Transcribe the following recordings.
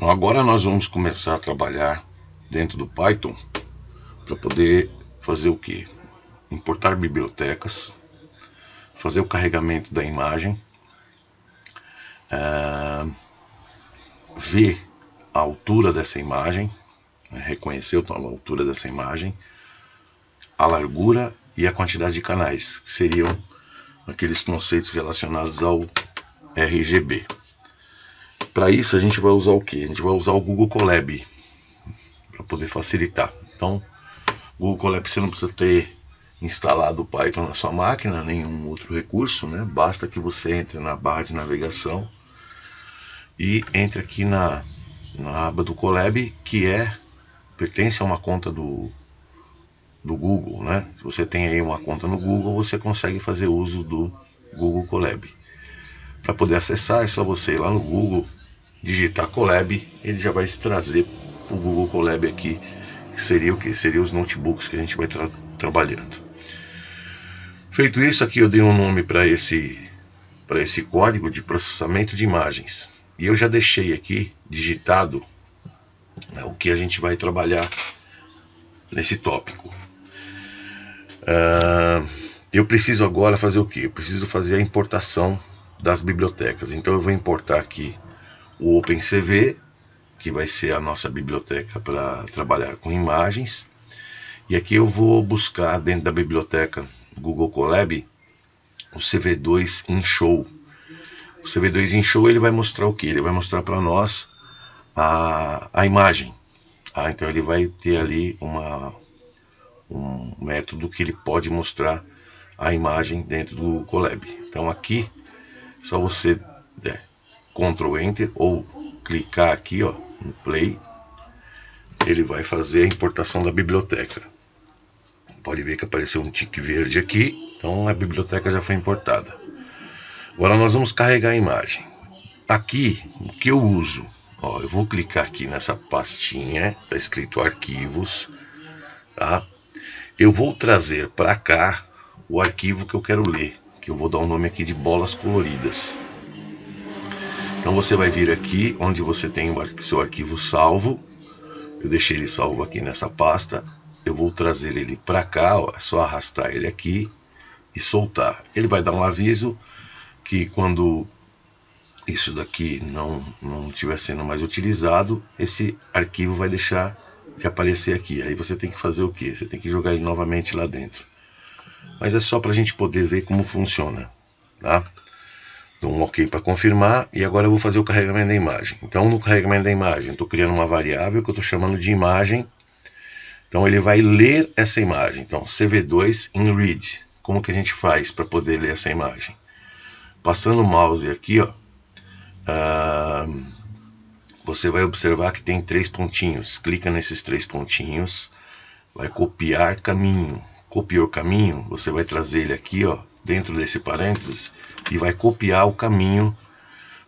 Então agora nós vamos começar a trabalhar dentro do Python para poder fazer o que? Importar bibliotecas, fazer o carregamento da imagem, ver a altura dessa imagem, reconhecer a altura dessa imagem, a largura e a quantidade de canais, que seriam aqueles conceitos relacionados ao RGB. Para isso a gente vai usar o que? A gente vai usar o Google Colab para poder facilitar. Então, o Google Colab você não precisa ter instalado o Python na sua máquina, nenhum outro recurso, né? Basta que você entre na barra de navegação e entre aqui na aba do Colab, que pertence a uma conta do Google, né? Se você tem aí uma conta no Google, você consegue fazer uso do Google Colab. Para poder acessar, é só você ir lá no Google, digitar Colab, ele já vai trazer o Google Colab aqui, que seria o que? Seria os notebooks que a gente vai trabalhando. Feito isso, aqui eu dei um nome para esse código de processamento de imagens. E eu já deixei aqui digitado, né, o que a gente vai trabalhar nesse tópico. Eu preciso agora fazer o que? Eu preciso fazer a importação das bibliotecas. Então eu vou importar aqui o OpenCV, que vai ser a nossa biblioteca para trabalhar com imagens. E aqui eu vou buscar dentro da biblioteca Google Colab o CV2 InShow. O CV2 InShow ele vai mostrar o que? Ele vai mostrar para nós a imagem. Então ele vai ter ali um método que ele pode mostrar a imagem dentro do Google Colab. Então aqui, só você Ctrl Enter ou clicar aqui, ó, no Play, ele vai fazer a importação da biblioteca. Pode ver que apareceu um tique verde aqui, então a biblioteca já foi importada. Agora nós vamos carregar a imagem. Aqui, o que eu uso? Ó, eu vou clicar aqui nessa pastinha, está escrito arquivos, tá? Eu vou trazer para cá o arquivo que eu quero ler, que eu vou dar o nome aqui de bolas coloridas. Então você vai vir aqui onde você tem o seu arquivo salvo. Eu deixei ele salvo aqui nessa pasta. Eu vou trazer ele para cá, ó, é só arrastar ele aqui e soltar. Ele vai dar um aviso que quando isso daqui não estiver sendo mais utilizado, esse arquivo vai deixar de aparecer aqui. Aí você tem que fazer o que? Você tem que jogar ele novamente lá dentro. Mas é só para a gente poder ver como funciona, tá? Dou um OK para confirmar e agora eu vou fazer o carregamento da imagem. Então no carregamento da imagem, estou criando uma variável que eu estou chamando de imagem. Então ele vai ler essa imagem. Então CV2 in read. Como que a gente faz para poder ler essa imagem? Passando o mouse aqui, ó, você vai observar que tem 3 pontinhos. Clica nesses 3 pontinhos, vai copiar caminho. Copiou o caminho, você vai trazer ele aqui, ó, dentro desse parênteses e vai copiar o caminho.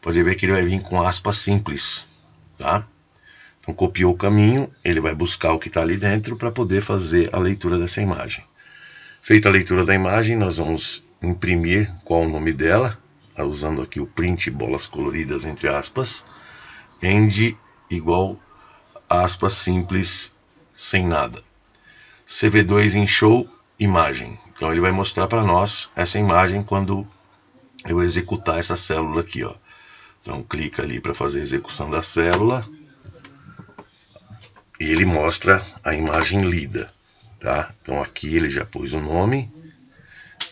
Pode ver que ele vai vir com aspas simples, tá? Então copiou o caminho, ele vai buscar o que está ali dentro para poder fazer a leitura dessa imagem. Feita a leitura da imagem, nós vamos imprimir qual o nome dela, usando aqui o print bolas coloridas entre aspas, end igual aspas simples sem nada. CV2 InShow imagem. Então ele vai mostrar para nós essa imagem quando eu executar essa célula aqui, ó. Então clica ali para fazer a execução da célula e ele mostra a imagem lida, tá? Então aqui ele já pôs o nome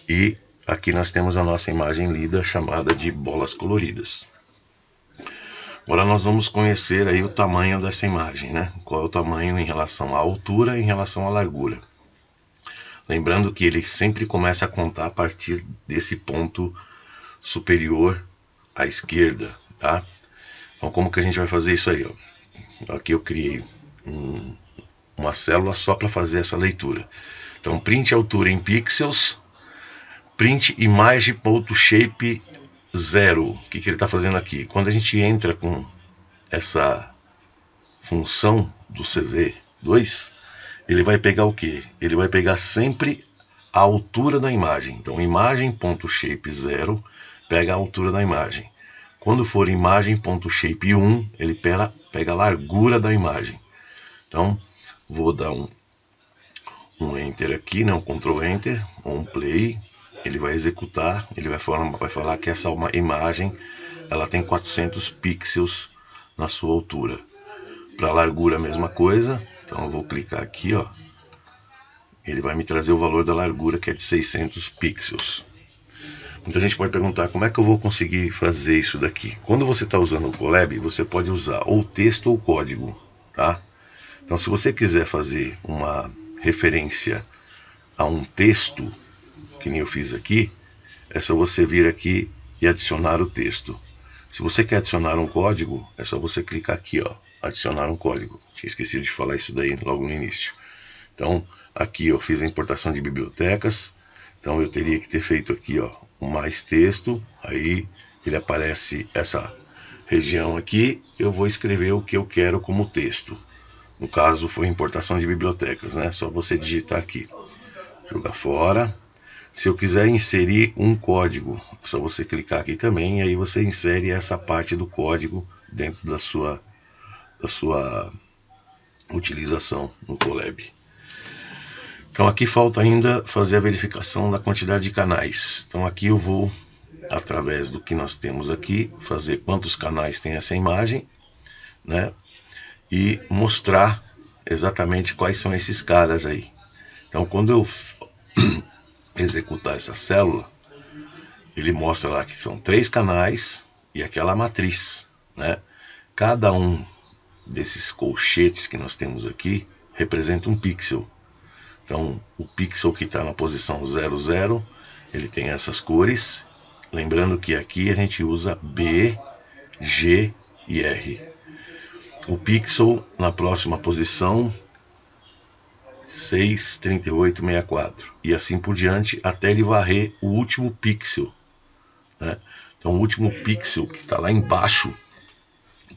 e aqui nós temos a nossa imagem lida chamada de bolas coloridas. Agora nós vamos conhecer aí o tamanho dessa imagem, né? Qual é o tamanho em relação à altura e em relação à largura. Lembrando que ele sempre começa a contar a partir desse ponto superior à esquerda, tá? Então como que a gente vai fazer isso aí, ó? Aqui eu criei uma célula só para fazer essa leitura. Então print altura em pixels, print image.shape 0. O que ele está fazendo aqui? Quando a gente entra com essa função do CV2, ele vai pegar o que? Ele vai pegar sempre a altura da imagem. Então imagem.shape 0 pega a altura da imagem. Quando for imagem.shape1, ele pega a largura da imagem. Então, vou dar um Enter aqui, né, um Ctrl Enter, ou um Play. Ele vai executar, ele vai falar que essa imagem ela tem 400 pixels na sua altura. Para a largura a mesma coisa, então eu vou clicar aqui, ó. Ele vai me trazer o valor da largura, que é de 600 pixels. Muita gente pode perguntar, como é que eu vou conseguir fazer isso daqui? Quando você está usando o Colab, você pode usar ou texto ou código, tá? Então, se você quiser fazer uma referência a um texto, que nem eu fiz aqui, é só você vir aqui e adicionar o texto. Se você quer adicionar um código, é só você clicar aqui, ó, adicionar um código. Tinha esquecido de falar isso daí logo no início. Então, aqui eu fiz a importação de bibliotecas. Então eu teria que ter feito aqui, ó, um mais texto. Aí ele aparece essa região aqui. Eu vou escrever o que eu quero como texto. No caso foi importação de bibliotecas, né? Só você digitar aqui, jogar fora. Se eu quiser inserir um código, é só você clicar aqui também. E aí você insere essa parte do código dentro da sua utilização no Colab. Então aqui falta ainda fazer a verificação da quantidade de canais. Então aqui eu vou, através do que nós temos aqui, fazer quantos canais tem essa imagem, né? E mostrar exatamente quais são esses caras aí. Então quando eu executar essa célula, ele mostra lá que são 3 canais e aquela matriz, né? Cada um desses colchetes que nós temos aqui representa um pixel. Então, o pixel que está na posição 00, ele tem essas cores. Lembrando que aqui a gente usa B, G e R. O pixel na próxima posição 6, 38, 64. E assim por diante, até ele varrer o último pixel, né? Então, o último pixel que está lá embaixo,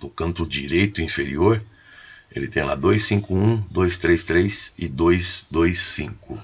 do canto direito inferior, ele tem lá 251, 233 e 225.